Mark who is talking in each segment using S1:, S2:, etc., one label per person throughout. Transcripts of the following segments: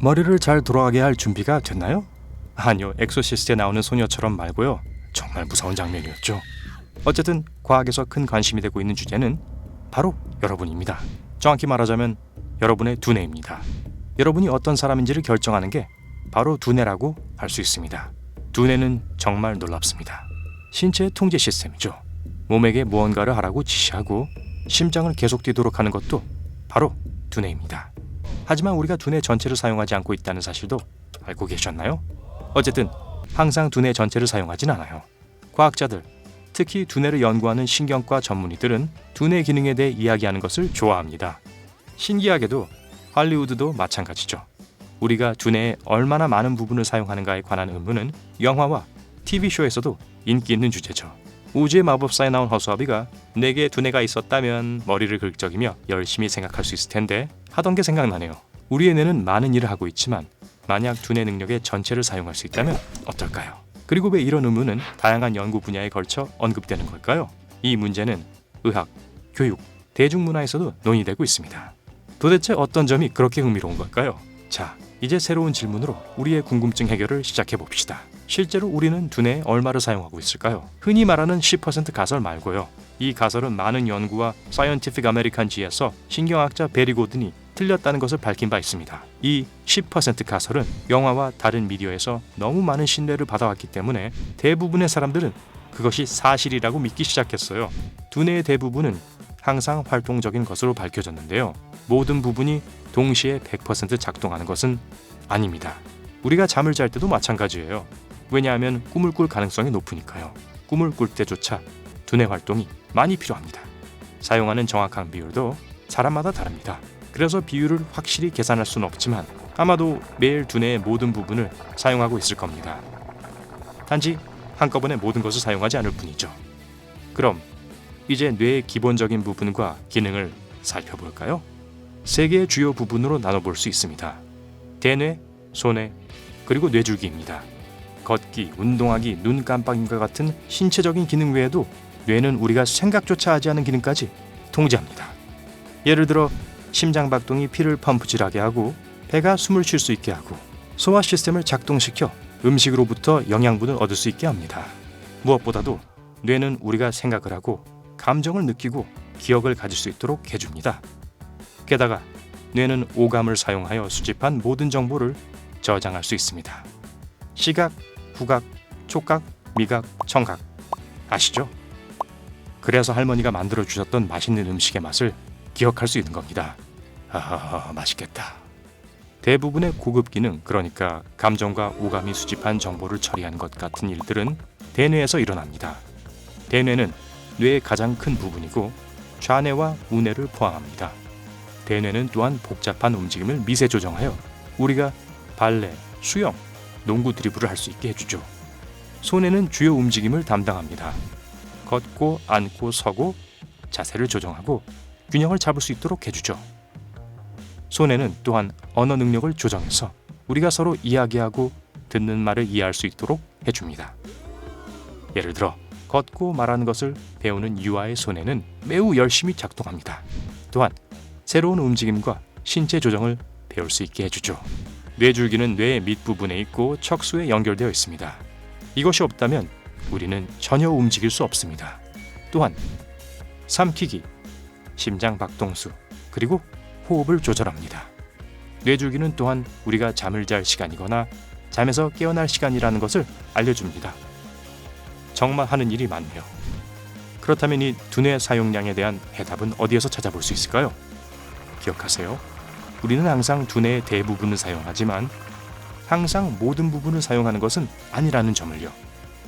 S1: 머리를 잘 돌아가게 할 준비가 됐나요? 아니요, 엑소시스트에 나오는 소녀처럼 말고요. 정말 무서운 장면이었죠. 어쨌든 과학에서 큰 관심이 되고 있는 주제는 바로 여러분입니다. 정확히 말하자면 여러분의 두뇌입니다. 여러분이 어떤 사람인지를 결정하는 게 바로 두뇌라고 할 수 있습니다. 두뇌는 정말 놀랍습니다. 신체의 통제 시스템이죠. 몸에게 무언가를 하라고 지시하고 심장을 계속 뛰도록 하는 것도 바로 두뇌입니다. 하지만 우리가 두뇌 전체를 사용하지 않고 있다는 사실도 알고 계셨나요? 어쨌든 항상 두뇌 전체를 사용하진 않아요. 과학자들, 특히 두뇌를 연구하는 신경과 전문의들은 두뇌 기능에 대해 이야기하는 것을 좋아합니다. 신기하게도 할리우드도 마찬가지죠. 우리가 두뇌의 얼마나 많은 부분을 사용하는가에 관한 의문은 영화와 TV쇼에서도 인기 있는 주제죠. 우주의 마법사에 나온 허수아비가 내게 두뇌가 있었다면 머리를 긁적이며 열심히 생각할 수 있을 텐데 하던 게 생각나네요. 우리의 뇌는 많은 일을 하고 있지만 만약 두뇌 능력의 전체를 사용할 수 있다면 어떨까요? 그리고 왜 이런 의문은 다양한 연구 분야에 걸쳐 언급되는 걸까요? 이 문제는 의학, 교육, 대중문화에서도 논의되고 있습니다. 도대체 어떤 점이 그렇게 흥미로운 걸까요? 자, 이제 새로운 질문으로 우리의 궁금증 해결을 시작해 봅시다. 실제로 우리는 두뇌에 얼마를 사용하고 있을까요? 흔히 말하는 10% 가설 말고요. 이 가설은 많은 연구와 사이언티픽 아메리칸지에서 신경학자 베리 고든이 틀렸다는 것을 밝힌 바 있습니다. 이 10% 가설은 영화와 다른 미디어에서 너무 많은 신뢰를 받아왔기 때문에 대부분의 사람들은 그것이 사실이라고 믿기 시작했어요. 두뇌의 대부분은 항상 활동적인 것으로 밝혀졌는데요. 모든 부분이 동시에 100% 작동하는 것은 아닙니다. 우리가 잠을 잘 때도 마찬가지예요. 왜냐하면 꿈을 꿀 가능성이 높으니까요. 꿈을 꿀 때조차 두뇌 활동이 많이 필요합니다. 사용하는 정확한 비율도 사람마다 다릅니다. 그래서 비율을 확실히 계산할 수는 없지만 아마도 매일 두뇌의 모든 부분을 사용하고 있을 겁니다. 단지 한꺼번에 모든 것을 사용하지 않을 뿐이죠. 그럼 이제 뇌의 기본적인 부분과 기능을 살펴볼까요? 세 개의 주요 부분으로 나눠볼 수 있습니다. 대뇌, 소뇌, 그리고 뇌줄기입니다. 걷기, 운동하기, 눈 깜빡임과 같은 신체적인 기능 외에도 뇌는 우리가 생각조차 하지 않은 기능까지 통제합니다. 예를 들어 심장 박동이 피를 펌프질하게 하고 배가 숨을 쉴 수 있게 하고 소화 시스템을 작동시켜 음식으로부터 영양분을 얻을 수 있게 합니다. 무엇보다도 뇌는 우리가 생각을 하고 감정을 느끼고 기억을 가질 수 있도록 해줍니다. 게다가 뇌는 오감을 사용하여 수집한 모든 정보를 저장할 수 있습니다. 시각, 후각, 촉각, 미각, 청각 아시죠? 그래서 할머니가 만들어주셨던 맛있는 음식의 맛을 기억할 수 있는 겁니다. 아하, 맛있겠다. 대부분의 고급 기능, 그러니까 감정과 오감이 수집한 정보를 처리하는 것 같은 일들은 대뇌에서 일어납니다. 대뇌는 뇌의 가장 큰 부분이고 좌뇌와 우뇌를 포함합니다. 대뇌는 또한 복잡한 움직임을 미세 조정하여 우리가 발레, 수영, 농구 드리블을 할 수 있게 해주죠. 소뇌는 주요 움직임을 담당합니다. 걷고 앉고 서고 자세를 조정하고 균형을 잡을 수 있도록 해주죠. 소뇌는 또한 언어 능력을 조정해서 우리가 서로 이야기하고 듣는 말을 이해할 수 있도록 해줍니다. 예를 들어 걷고 말하는 것을 배우는 유아의 소뇌는 매우 열심히 작동합니다. 또한 새로운 움직임과 신체 조정을 배울 수 있게 해주죠. 뇌줄기는 뇌의 밑부분에 있고 척수에 연결되어 있습니다. 이것이 없다면 우리는 전혀 움직일 수 없습니다. 또한 삼키기, 심장 박동수, 그리고 호흡을 조절합니다. 뇌줄기는 또한 우리가 잠을 잘 시간이거나 잠에서 깨어날 시간이라는 것을 알려줍니다. 정말 하는 일이 많네요. 그렇다면 이 두뇌 사용량에 대한 해답은 어디에서 찾아볼 수 있을까요? 기억하세요. 우리는 항상 두뇌의 대부분을 사용하지만 항상 모든 부분을 사용하는 것은 아니라는 점을요.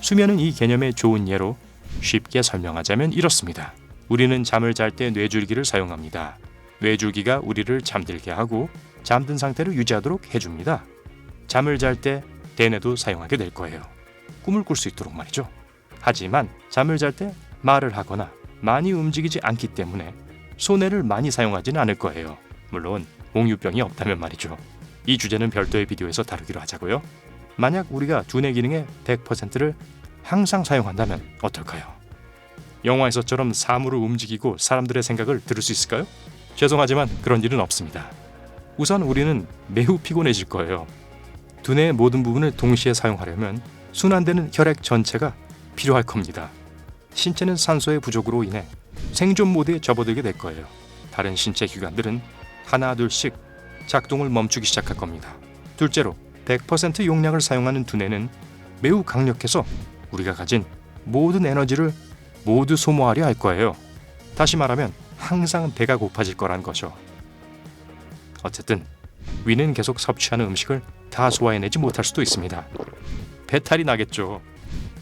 S1: 수면은 이 개념의 좋은 예로 쉽게 설명하자면 이렇습니다. 우리는 잠을 잘 때 뇌줄기를 사용합니다. 뇌줄기가 우리를 잠들게 하고 잠든 상태를 유지하도록 해줍니다. 잠을 잘 때 대뇌도 사용하게 될 거예요. 꿈을 꿀 수 있도록 말이죠. 하지만 잠을 잘 때 말을 하거나 많이 움직이지 않기 때문에 소뇌를 많이 사용하지는 않을 거예요. 물론 몽유병이 없다면 말이죠. 이 주제는 별도의 비디오에서 다루기로 하자고요. 만약 우리가 두뇌 기능의 100%를 항상 사용한다면 어떨까요? 영화에서처럼 사물을 움직이고 사람들의 생각을 들을 수 있을까요? 죄송하지만 그런 일은 없습니다. 우선 우리는 매우 피곤해질 거예요. 두뇌의 모든 부분을 동시에 사용하려면 순환되는 혈액 전체가 필요할 겁니다. 신체는 산소의 부족으로 인해 생존 모드에 접어들게 될 거예요. 다른 신체 기관들은 하나 둘씩 작동을 멈추기 시작할 겁니다. 둘째로 100% 용량을 사용하는 두뇌는 매우 강력해서 우리가 가진 모든 에너지를 모두 소모하려 할 거예요. 다시 말하면 항상 배가 고파질 거란 거죠. 어쨌든 위는 계속 섭취하는 음식을 다 소화해내지 못할 수도 있습니다. 배탈이 나겠죠.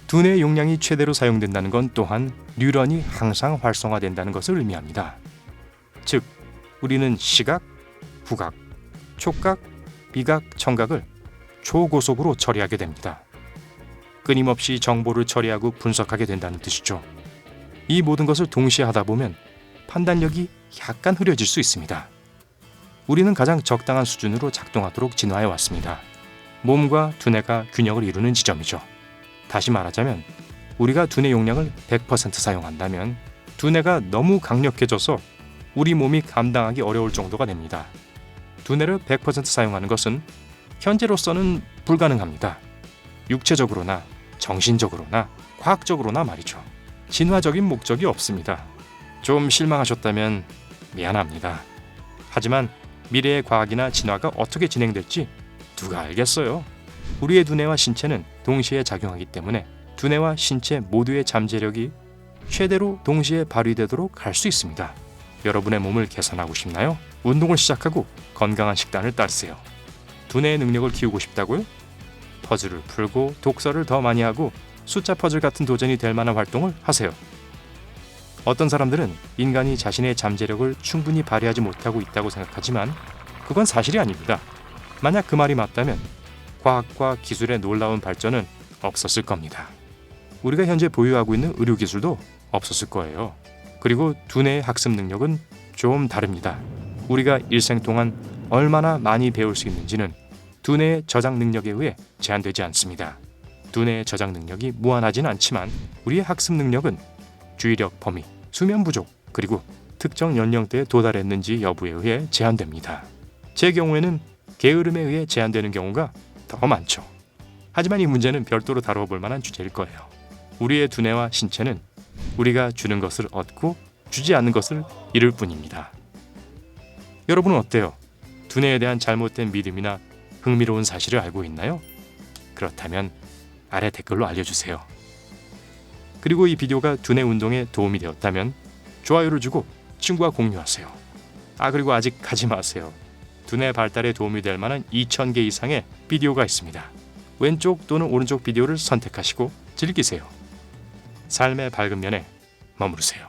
S1: 두뇌의 용량이 최대로 사용된다는 건 또한 뉴런이 항상 활성화된다는 것을 의미합니다. 즉, 우리는 시각, 후각, 촉각, 미각, 청각을 초고속으로 처리하게 됩니다. 끊임없이 정보를 처리하고 분석하게 된다는 뜻이죠. 이 모든 것을 동시에 하다 보면 판단력이 약간 흐려질 수 있습니다. 우리는 가장 적당한 수준으로 작동하도록 진화해 왔습니다. 몸과 두뇌가 균형을 이루는 지점이죠. 다시 말하자면 우리가 두뇌 용량을 100% 사용한다면 두뇌가 너무 강력해져서 우리 몸이 감당하기 어려울 정도가 됩니다. 두뇌를 100% 사용하는 것은 현재로서는 불가능합니다. 육체적으로나 정신적으로나 과학적으로나 말이죠. 진화적인 목적이 없습니다. 좀 실망하셨다면 미안합니다. 하지만 미래의 과학이나 진화가 어떻게 진행될지 누가 알겠어요? 우리의 두뇌와 신체는 동시에 작용하기 때문에 두뇌와 신체 모두의 잠재력이 최대로 동시에 발휘되도록 할 수 있습니다. 여러분의 몸을 개선하고 싶나요? 운동을 시작하고 건강한 식단을 따르세요. 두뇌의 능력을 키우고 싶다고요? 퍼즐을 풀고 독서를 더 많이 하고 숫자 퍼즐 같은 도전이 될 만한 활동을 하세요. 어떤 사람들은 인간이 자신의 잠재력을 충분히 발휘하지 못하고 있다고 생각하지만 그건 사실이 아닙니다. 만약 그 말이 맞다면 과학과 기술의 놀라운 발전은 없었을 겁니다. 우리가 현재 보유하고 있는 의료기술도 없었을 거예요. 그리고 두뇌의 학습 능력은 좀 다릅니다. 우리가 일생 동안 얼마나 많이 배울 수 있는지는 두뇌의 저장 능력에 의해 제한되지 않습니다. 두뇌의 저장 능력이 무한하진 않지만 우리의 학습 능력은 주의력 범위, 수면 부족, 그리고 특정 연령대에 도달했는지 여부에 의해 제한됩니다. 제 경우에는 게으름에 의해 제한되는 경우가 더 많죠. 하지만 이 문제는 별도로 다뤄볼 만한 주제일 거예요. 우리의 두뇌와 신체는 우리가 주는 것을 얻고 주지 않는 것을 잃을 뿐입니다. 여러분은 어때요? 두뇌에 대한 잘못된 믿음이나 흥미로운 사실을 알고 있나요? 그렇다면 아래 댓글로 알려주세요. 그리고 이 비디오가 두뇌 운동에 도움이 되었다면 좋아요를 주고 친구와 공유하세요. 그리고 아직 가지 마세요. 두뇌 발달에 도움이 될 만한 2,000개 이상의 비디오가 있습니다. 왼쪽 또는 오른쪽 비디오를 선택하시고 즐기세요. 삶의 밝은 면에 머무르세요.